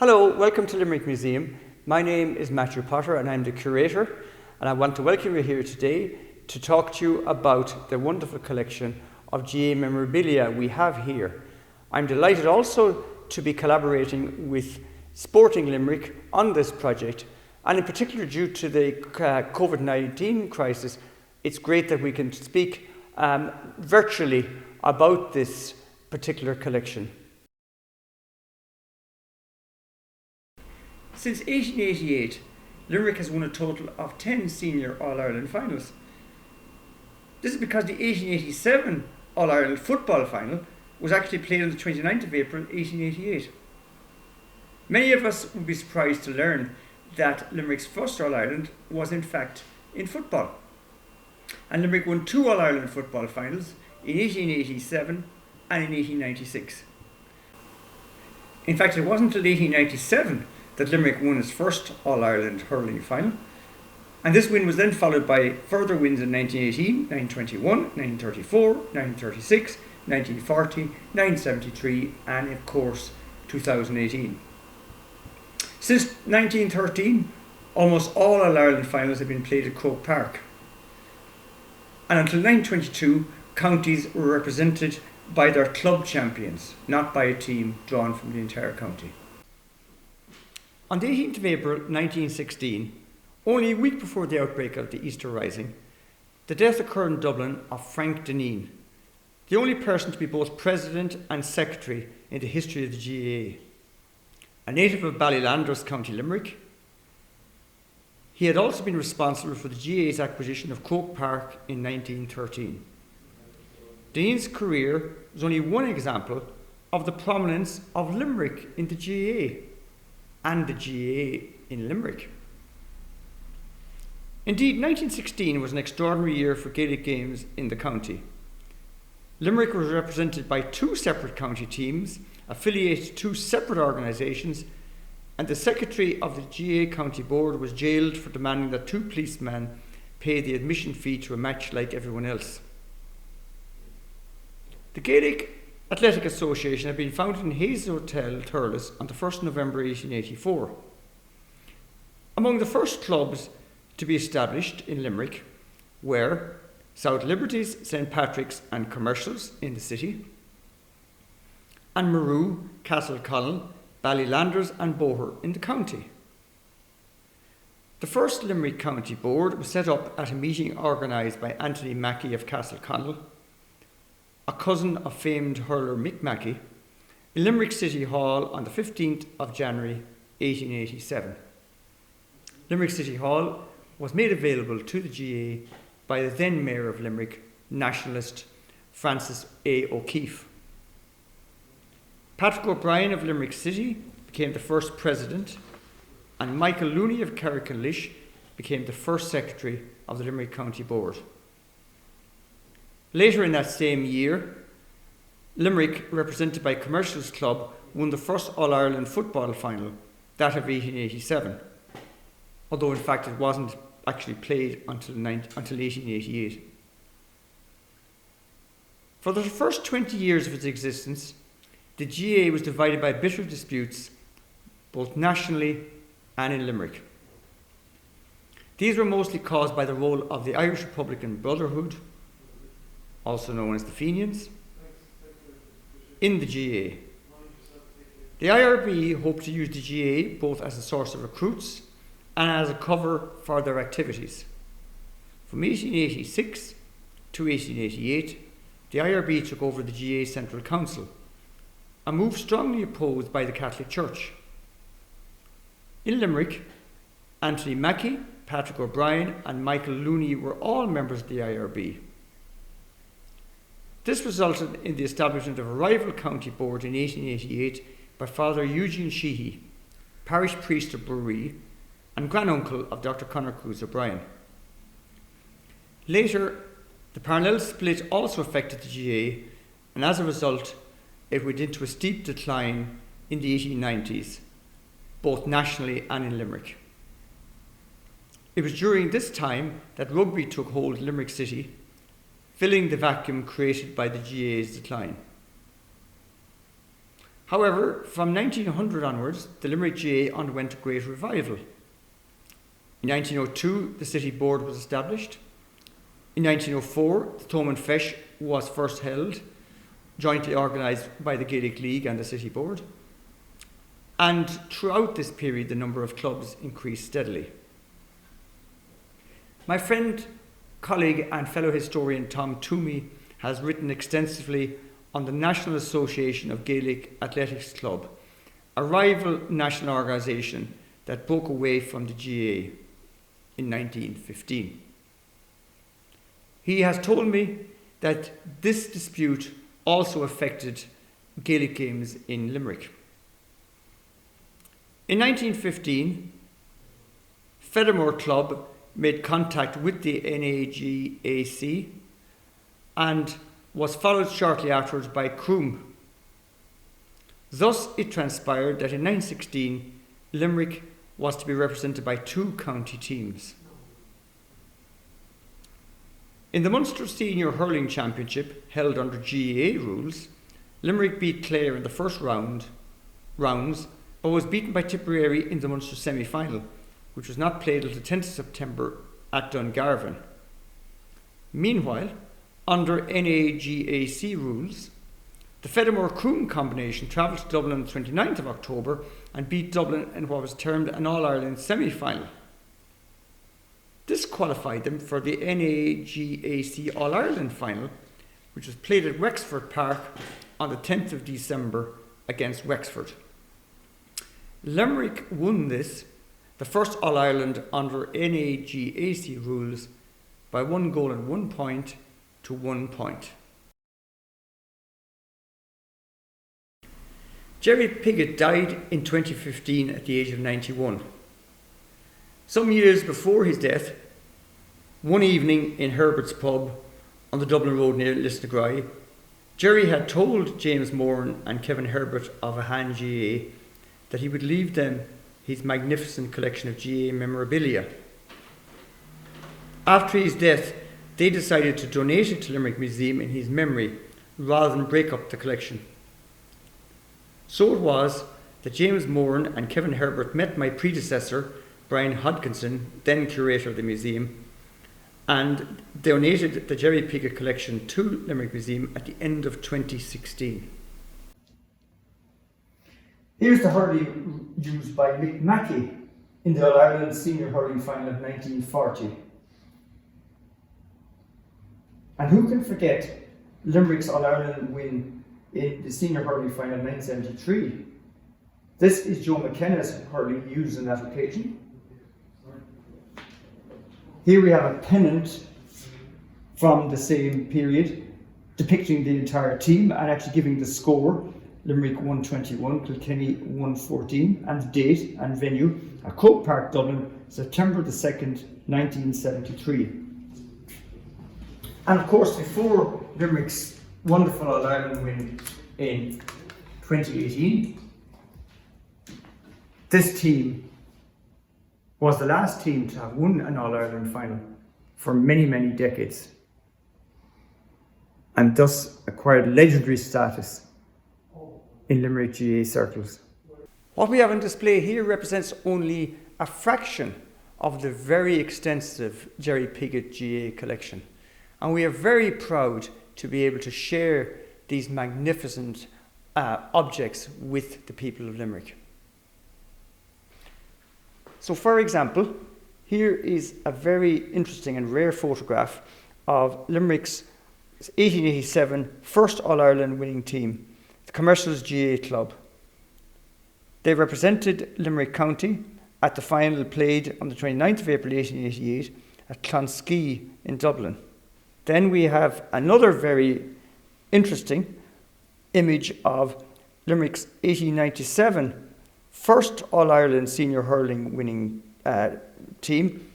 Hello, welcome to Limerick Museum. My name is Matthew Potter and I'm the curator, and I want to welcome you here today to talk to you about the wonderful collection of GAA memorabilia we have here. I'm delighted also to be collaborating with Sporting Limerick on this project, and in particular due to the COVID-19 crisis, it's great that we can speak virtually about this particular collection. Since 1888, Limerick has won a total of 10 senior All-Ireland finals. This is because the 1887 All-Ireland football final was actually played on the 29th of April 1888. Many of us would be surprised to learn that Limerick's first All-Ireland was in fact in football. And Limerick won 2 All-Ireland football finals in 1887 and in 1896. In fact, it wasn't until 1897 that Limerick won its first All-Ireland hurling final, and this win was then followed by further wins in 1918, 1921, 1934, 1936, 1940, 1973 and of course 2018. Since 1913, almost all All-Ireland finals have been played at Croke Park, and until 1922 counties were represented by their club champions, not by a team drawn from the entire county. On the 18th of April 1916, only a week before the outbreak of the Easter Rising, the death occurred in Dublin of Frank Deneen, the only person to be both president and secretary in the history of the GAA. A native of Ballylanders, County Limerick, he had also been responsible for the GAA's acquisition of Croke Park in 1913. Deneen's career was only one example of the prominence of Limerick in the GAA and the GAA in Limerick. Indeed, 1916 was an extraordinary year for Gaelic games in the county. Limerick was represented by 2 separate county teams affiliated to 2 separate organisations, and the secretary of the GAA County Board was jailed for demanding that 2 policemen pay the admission fee to a match like everyone else. The Gaelic Athletic Association had been founded in Hayes Hotel, Thurles on the 1st November 1884. Among the first clubs to be established in Limerick were South Liberties, St Patrick's and Commercials in the city, and Maru, Castlecollin, Ballylanders and Boher in the county. The first Limerick County Board was set up at a meeting organised by Anthony Mackey of Castlecollin, a cousin of famed hurler Mick Mackey, in Limerick City Hall on the 15th of January 1887. Limerick City Hall was made available to the GAA by the then Mayor of Limerick, nationalist Francis A. O'Keefe. Patrick O'Brien of Limerick City became the first president, and Michael Looney of Carricklish became the first secretary of the Limerick County Board. Later in that same year, Limerick, represented by Commercials Club, won the first All-Ireland football final, that of 1887, although in fact it wasn't actually played until 1888. For the first 20 years of its existence, the GAA was divided by bitter disputes, both nationally and in Limerick. These were mostly caused by the role of the Irish Republican Brotherhood, also known as the Fenians, in the GAA. The IRB hoped to use the GAA both as a source of recruits and as a cover for their activities. From 1886 to 1888, the IRB took over the GAA Central Council, a move strongly opposed by the Catholic Church. In Limerick, Anthony Mackey, Patrick O'Brien and Michael Looney were all members of the IRB. This resulted in the establishment of a rival county board in 1888 by Father Eugene Sheehy, parish priest of Bruree and granduncle of Dr. Conor Cruz O'Brien. Later, the parallel split also affected the GAA, and as a result, it went into a steep decline in the 1890s, both nationally and in Limerick. It was during this time that rugby took hold in Limerick City, filling the vacuum created by the GAA's decline. However, from 1900 onwards, the Limerick GAA underwent a great revival. In 1902, the City Board was established. In 1904, the Thomond Feis was first held, jointly organised by the Gaelic League and the City Board. And throughout this period, the number of clubs increased steadily. My friend, colleague and fellow historian Tom Toomey has written extensively on the National Association of Gaelic Athletics Club, a rival national organisation that broke away from the GAA in 1915. He has told me that this dispute also affected Gaelic games in Limerick. In 1915, Fedamore Club made contact with the NAGAC and was followed shortly afterwards by Croom. Thus it transpired that in 1916 Limerick was to be represented by 2 county teams. In the Munster Senior Hurling Championship held under GAA rules, Limerick beat Clare in the first rounds but was beaten by Tipperary in the Munster semi-final, which was not played until the 10th of September at Dungarvan. Meanwhile, under NAGAC rules, the Fedamore-Croom combination travelled to Dublin on the 29th of October and beat Dublin in what was termed an All-Ireland semi-final. This qualified them for the NAGAC All-Ireland final, which was played at Wexford Park on the 10th of December against Wexford. Limerick won this, the first All-Ireland under NAGAC rules, by 1 goal and 1 point to 1 point. Gerry Piggott died in 2015 at the age of 91. Some years before his death, one evening in Herbert's pub on the Dublin Road near Lisnagrey, Gerry had told James Moran and Kevin Herbert of Ahan GAA that he would leave them his magnificent collection of GAA memorabilia. After his death, they decided to donate it to Limerick Museum in his memory rather than break up the collection. So it was that James Moran and Kevin Herbert met my predecessor, Brian Hodkinson, then curator of the museum, and donated the Gerry Piggott collection to Limerick Museum at the end of 2016. Here's the hurling used by Mick Mackey in the All-Ireland Senior Hurling Final of 1940. And who can forget Limerick's All-Ireland win in the Senior Hurling Final of 1973? This is Joe McKenna's hurling used on that occasion. Here we have a pennant from the same period depicting the entire team and actually giving the score: Limerick 121, Kilkenny 114, and the date and venue at Croke Park, Dublin, September the 2nd, 1973. And of course, before Limerick's wonderful All-Ireland win in 2018, this team was the last team to have won an All-Ireland final for many, many decades, and thus acquired legendary status in Limerick GAA circles. What we have on display here represents only a fraction of the very extensive Gerry Piggott GAA collection, and we are very proud to be able to share these magnificent objects with the people of Limerick. So, for example, here is a very interesting and rare photograph of Limerick's 1887 first All-Ireland winning team, the Commercials GAA Club. They represented Limerick County at the final played on the 29th of April 1888 at Clonskee in Dublin. Then we have another very interesting image of Limerick's 1897 first All-Ireland senior hurling winning team,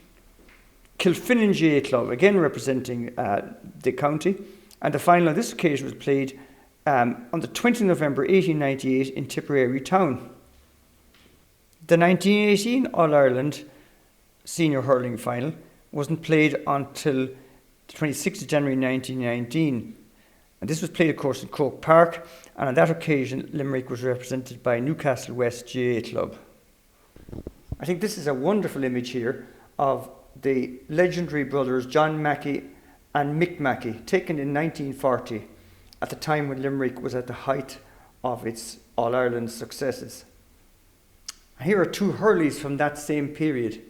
Kilfinnan GAA Club, again representing the county, and the final on this occasion was played on the 20th of November 1898 in Tipperary town. The 1918 All-Ireland senior hurling final wasn't played until the 26th of January 1919, And this was played, of course, in Croke Park, and on that occasion, Limerick was represented by Newcastle West GAA Club. I think this is a wonderful image here of the legendary brothers John Mackey and Mick Mackey, taken in 1940, at the time when Limerick was at the height of its All-Ireland successes. Here are two hurleys from that same period.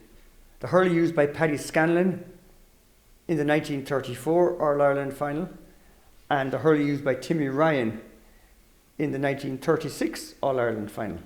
The hurley used by Paddy Scanlon in the 1934 All-Ireland final, and the hurley used by Timmy Ryan in the 1936 All-Ireland final.